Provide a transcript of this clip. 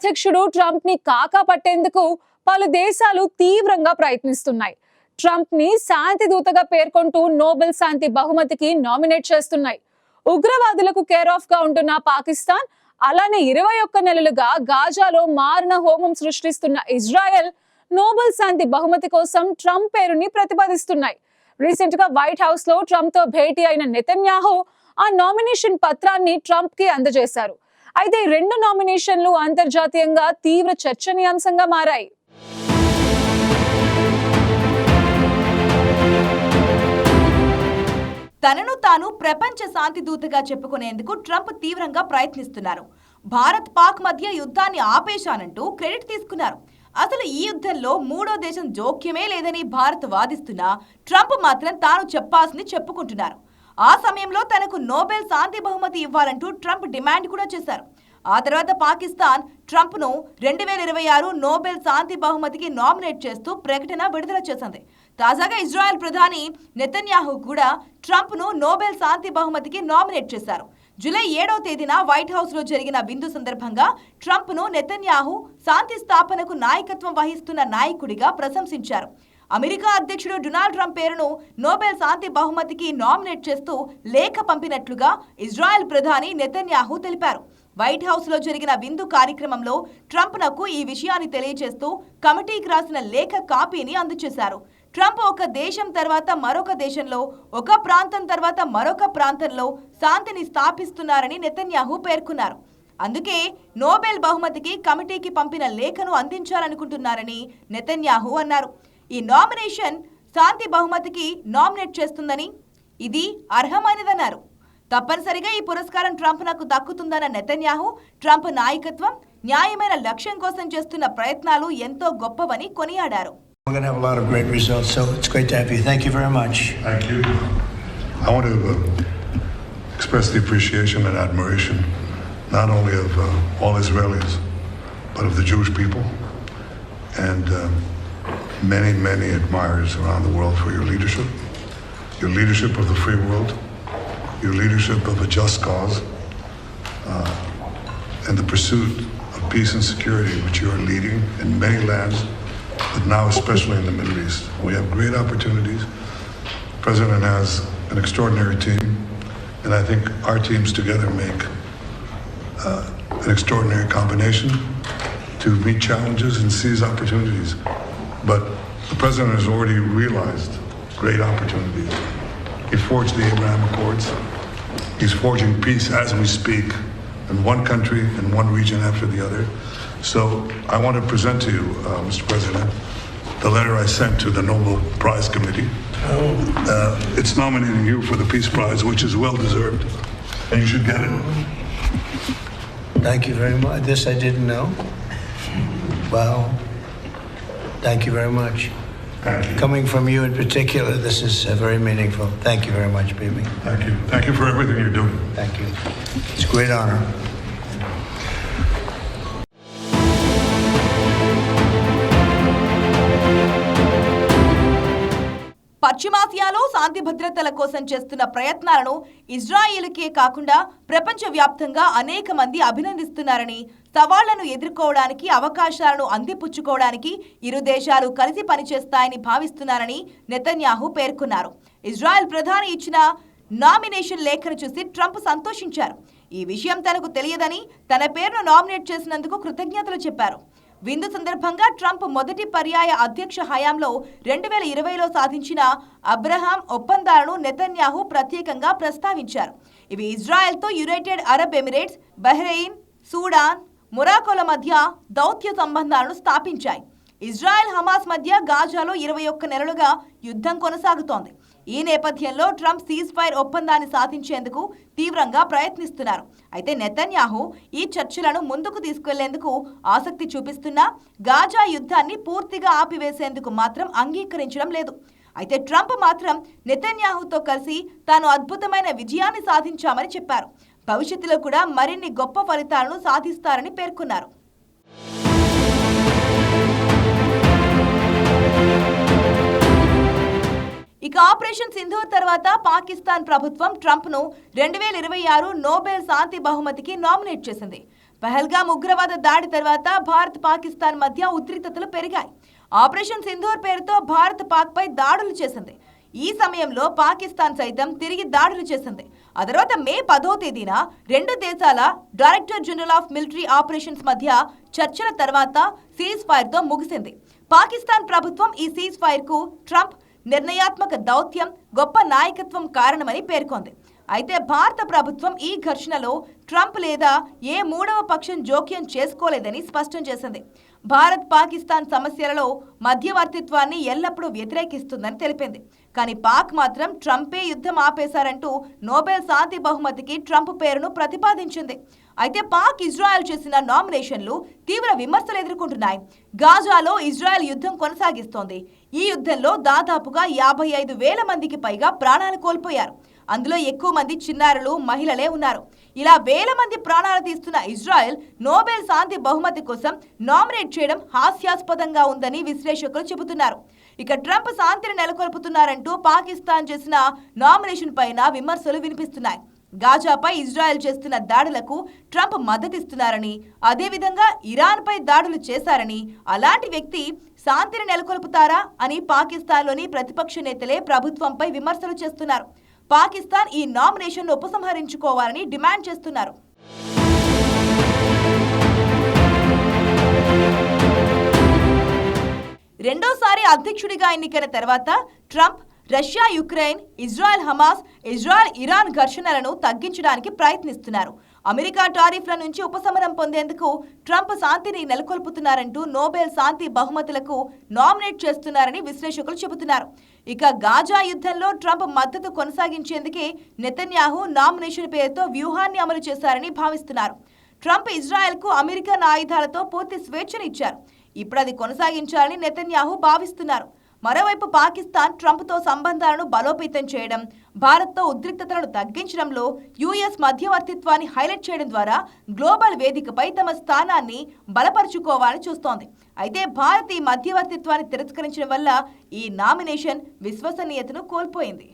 అధ్యక్షుడు ట్రంప్ ని కాకా పట్టేందుకు పలు దేశాలు తీవ్రంగా ప్రయత్నిస్తున్నాయి. ట్రంప్ ని శాంతి దూతగా పేర్కొంటూ నోబెల్ శాంతి బహుమతికి నామినేట్ చేస్తున్నాయి. ఉగ్రవాదులకు కేర్ ఆఫ్ గా ఉంటున్న పాకిస్తాన్, అలానే 21 నెలలుగా గాజాలో మారణ హోమం సృష్టిస్తున్న ఇజ్రాయెల్ నోబెల్ శాంతి బహుమతి కోసం ట్రంప్ పేరుని ప్రతిపాదిస్తున్నాయి. రీసెంట్ గా వైట్ హౌస్ లో ట్రంప్ తో భేటీ అయిన నెతన్యాహు ఆ నామినేషన్ పత్రాన్ని ట్రంప్ కి అందజేశారు. అయితే ఈ రెండు నామినేషన్లు అంతర్జాతీయంగా తీవ్ర చర్చనీయాంశంగా మారాయి. తనను తాను ప్రపంచ శాంతి దూతగా చెప్పుకునేందుకు ట్రంప్ తీవ్రంగా ప్రయత్నిస్తున్నారు. భారత్ పాక్ మధ్య యుద్ధాన్ని ఆపేశానంటూ క్రెడిట్ తీసుకున్నారు. అసలు ఈ యుద్ధంలో మూడో దేశం జోక్యమే లేదని భారత్ వాదిస్తున్నా ట్రంప్ మాత్రం తాను చెప్పాల్సింది చెప్పుకుంటున్నారు. ఆ సమయంలో తనకు నోబెల్ శాంతి బహుమతి ఇవ్వాలంటూ ట్రంప్ డిమాండ్ కూడా చేశారు. ఆ తర్వాత పాకిస్తాన్ ట్రంప్ను 2026 నోబెల్ శాంతి బహుమతికి నామినేట్ చేస్తూ ప్రకటన విడుదల చేసింది. తాజాగా ఇజ్రాయెల్ ప్రధాని నెతన్యాహు కూడా ట్రంప్ను నోబెల్ శాంతి బహుమతికి నామినేట్ చేశారు. జూలై 7వ తేదీన వైట్ హౌస్ లో జరిగిన విందు సందర్భంగా ట్రంప్ను నెతన్యాహు శాంతి స్థాపనకు నాయకత్వం వహిస్తున్న నాయకుడిగా ప్రశంసించారు. అమెరికా అధ్యక్షుడు డొనాల్డ్ ట్రంప్ పేరును నోబెల్ శాంతి బహుమతికి నామినేట్ చేస్తూ లేఖ పంపినట్లుగా ఇజ్రాయెల్ ప్రధాని నెతన్యాహు తెలిపారు. వైట్ హౌస్ లో జరిగిన విందు కార్యక్రమంలో ట్రంప్ నకు ఈ విషయాన్ని తెలియజేస్తూ కమిటీకి రాసిన లేఖ కాపీని అందజేశారు. ట్రంప్ ఒక దేశం తర్వాత మరొక దేశంలో, ఒక ప్రాంతం తర్వాత మరొక ప్రాంతంలో శాంతిని స్థాపిస్తున్నారని నెతన్యాహు పేర్కొన్నారు. అందుకే నోబెల్ బహుమతికి కమిటీకి పంపిన లేఖను అందించాలనుకుంటున్నారని నెతన్యాహు అన్నారు. ఈ నామినేషన్ శాంతి బహుమతికి నామినేట్ చేస్తుందని, ఇది అర్హమైనదన్నారు. తప్పనిసరిగా ఈ పురస్కారం ట్రంప్ నకు దక్కుతుందన్న నెతన్యాహు ట్రంప్ నాయకత్వం, న్యాయమైన లక్ష్యం కోసం చేస్తున్న ప్రయత్నాలు ఎంతో గొప్పవని కొనియాడారు. We're going to have a lot of great results, so it's great to have you. Thank you very much. Thank you. I want to express the appreciation and admiration not only of all Israelis, but of the Jewish people and many admirers around the world for your leadership of the free world, your leadership of a just cause, and the pursuit of peace and security which you are leading in many lands, but now especially in the Middle East. We have great opportunities. The President has an extraordinary team, and I think our teams together make an extraordinary combination to meet challenges and seize opportunities. But the President has already realized great opportunities. He forged the Abraham Accords. He's forging peace as we speak in one country and one region after the other. So I want to present to you, Mr. President, the letter I sent to the Nobel Prize Committee. It's nominating you for the Peace Prize, which is well deserved, and you should get it. Thank you very much. This I didn't know. Wow. Thank you very much. Thank you. Coming from you in particular, this is very meaningful. Thank you very much, Bibi. Thank you. Thank you for everything you're doing. Thank you. It's a great honor. పశ్చిమాసియాలో శాంతి భద్రతల కోసం చేస్తున్న ప్రయత్నాలను ఇజ్రాయెల్కే కాకుండా ప్రపంచవ్యాప్తంగా అనేక మంది అభినందిస్తున్నారని, సవాళ్లను ఎదుర్కోవడానికి, అవకాశాలను అందిపుచ్చుకోవడానికి ఇరు దేశాలు కలిసి పనిచేస్తాయని భావిస్తున్నారని నెతన్యాహు పేర్కొన్నారు. ఇజ్రాయెల్ ప్రధాని ఇచ్చిన నామినేషన్ లేఖను చూసి ట్రంప్ సంతోషించారు. ఈ విషయం తనకు తెలియదని, తన పేరును నామినేట్ చేసినందుకు కృతజ్ఞతలు చెప్పారు. విందు సందర్భంగా ట్రంప్ మొదటి పర్యాయ అధ్యక్ష హయాంలో 2020లో సాధించిన అబ్రహాం ఒప్పందాలను నెతన్యాహు ప్రత్యేకంగా ప్రస్తావించారు. ఇవి ఇజ్రాయెల్తో United Arab Emirates, Bahrain, Sudan, మొరాకోల మధ్య దౌత్య సంబంధాలను స్థాపించాయి. ఇజ్రాయెల్ హమాస్ మధ్య గాజాలో 21 నెలలుగా యుద్ధం కొనసాగుతోంది. ఈ నేపథ్యంలో ట్రంప్ సీజ్ ఫైర్ ఒప్పందాన్ని సాధించేందుకు తీవ్రంగా ప్రయత్నిస్తున్నారు. అయితే నెతన్యాహు ఈ చర్చలను ముందుకు తీసుకెళ్లేందుకు ఆసక్తి చూపిస్తున్నా గాజా యుద్ధాన్ని పూర్తిగా ఆపివేసేందుకు మాత్రం అంగీకరించడం లేదు. అయితే ట్రంప్ మాత్రం నెతన్యాహుతో కలిసి తాను అద్భుతమైన విజయాన్ని సాధించామని చెప్పారు. భవిష్యత్తులో కూడా మరిన్ని గొప్ప ఫలితాలను సాధిస్తారని పేర్కొన్నారు. ఇక ఆపరేషన్ సింధూర్ తర్వాత పాకిస్తాన్ ప్రభుత్వం ట్రంప్ ను 2026 నోబెల్ శాంతి బహుమతికి నామినేట్ చేసింది. పహల్గామ్ ఉగ్రవాద దాడి తర్వాత భారత్ పాకిస్తాన్ మధ్య ఉద్రిక్తతలు పెరిగాయి. ఆపరేషన్ సింధూర్ పేరుతో భారత్ పాక్పై దాడులు చేసింది. ఈ సమయంలో పాకిస్తాన్ సైతం తిరిగి దాడులు చేసింది. ఆ తర్వాత మే 10వ తేదీన రెండు దేశాల director general of military operations మధ్య చర్చల తర్వాత సీజ్ ఫైర్తో ముగిసింది. పాకిస్తాన్ ప్రభుత్వం ఈ సీజ్ ఫైర్కు ట్రంప్ నిర్ణయాత్మక దౌత్యం, గొప్ప నాయకత్వం కారణమని పేర్కొంది. అయితే భారత ప్రభుత్వం ఈ ఘర్షణలో ట్రంప్ లేదా ఏ మూడవ పక్షం జోక్యం చేసుకోలేదని స్పష్టం చేసింది. భారత్ పాకిస్తాన్ సమస్యలలో మధ్యవర్తిత్వాన్ని ఎల్లప్పుడూ వ్యతిరేకిస్తుందని తెలిపింది. కానీ పాక్ మాత్రం ట్రంపే యుద్ధం ఆపేశారంటూ నోబెల్ శాంతి బహుమతికి ట్రంప్ పేరును ప్రతిపాదించింది. అయితే పాక్ ఇజ్రాయెల్ చేసిన నామినేషన్లు తీవ్ర విమర్శలు ఎదుర్కొంటున్నాయి. గాజాలో ఇజ్రాయెల్ యుద్ధం కొనసాగిస్తోంది. ఈ యుద్ధంలో దాదాపుగా 55,000 మందికి పైగా ప్రాణాలు కోల్పోయారు. అందులో ఎక్కువ మంది చిన్నారులు, మహిళలే ఉన్నారు. ఇలా వేల మంది ప్రాణాలు తీస్తున్న ఇజ్రాయెల్ నోబెల్ శాంతి బహుమతి కోసం నామినేట్ చేయడం హాస్యాస్పదంగా ఉందని విశ్లేషకులు చెబుతున్నారు. ఇక ట్రంప్ శాంతిని నెలకొల్పుతున్నారంటూ పాకిస్తాన్ చేసిన నామినేషన్ పైన విమర్శలు వినిపిస్తున్నాయి. గాజాపై ఇజ్రాయెల్ చేస్తున్న దాడులకు ట్రంప్ మద్దతిస్తున్నారని, అదేవిధంగా ఇరాన్పై దాడులు చేశారని, అలాంటి వ్యక్తి శాంతిని నెలకొల్పుతారా అని పాకిస్తాన్లోని ప్రతిపక్ష నేతలే ప్రభుత్వంపై విమర్శలు చేస్తున్నారు. పాకిస్తాన్ ఈ నామినేషన్ను ఉపసంహరించుకోవాలని డిమాండ్ చేస్తున్నారు. రెండోసారి అధ్యక్షుడిగా ఎన్నికైన తర్వాత Trump Russia Ukraine, Israel Hamas, Israel Iran ఘర్షణలను తగ్గించడానికి ప్రయత్నిస్తున్నారు. అమెరికా టారిఫ్ల నుంచి ఉపశమనం పొందేందుకు ట్రంప్ శాంతిని నెలకొల్పుతున్నారంటూ నోబెల్ శాంతి బహుమతులకు నామినేట్ చేస్తున్నారని విశ్లేషకులు చెబుతున్నారు. ఇక గాజా యుద్ధంలో ట్రంప్ మద్దతు కొనసాగించేందుకే నెతన్యాహు నామినేషన్ పేరుతో వ్యూహాన్ని అమలు చేశారని భావిస్తున్నారు. ట్రంప్ ఇజ్రాయెల్కు అమెరికన్ ఆయుధాలతో పూర్తి స్వేచ్ఛను ఇచ్చారు. ఇప్పుడు అది కొనసాగించాలని నెతన్యాహు భావిస్తున్నారు. మరోవైపు పాకిస్తాన్ ట్రంప్తో సంబంధాలను బలోపేతం చేయడం, భారత్తో ఉద్రిక్తతలను తగ్గించడంలో యుఎస్ మధ్యవర్తిత్వాన్ని హైలైట్ చేయడం ద్వారా గ్లోబల్ వేదికపై తమ స్థానాన్ని బలపరుచుకోవాలని చూస్తోంది. అయితే భారత్ ఈ మధ్యవర్తిత్వాన్ని తిరస్కరించడం వల్ల ఈ నామినేషన్ విశ్వసనీయతను కోల్పోయింది.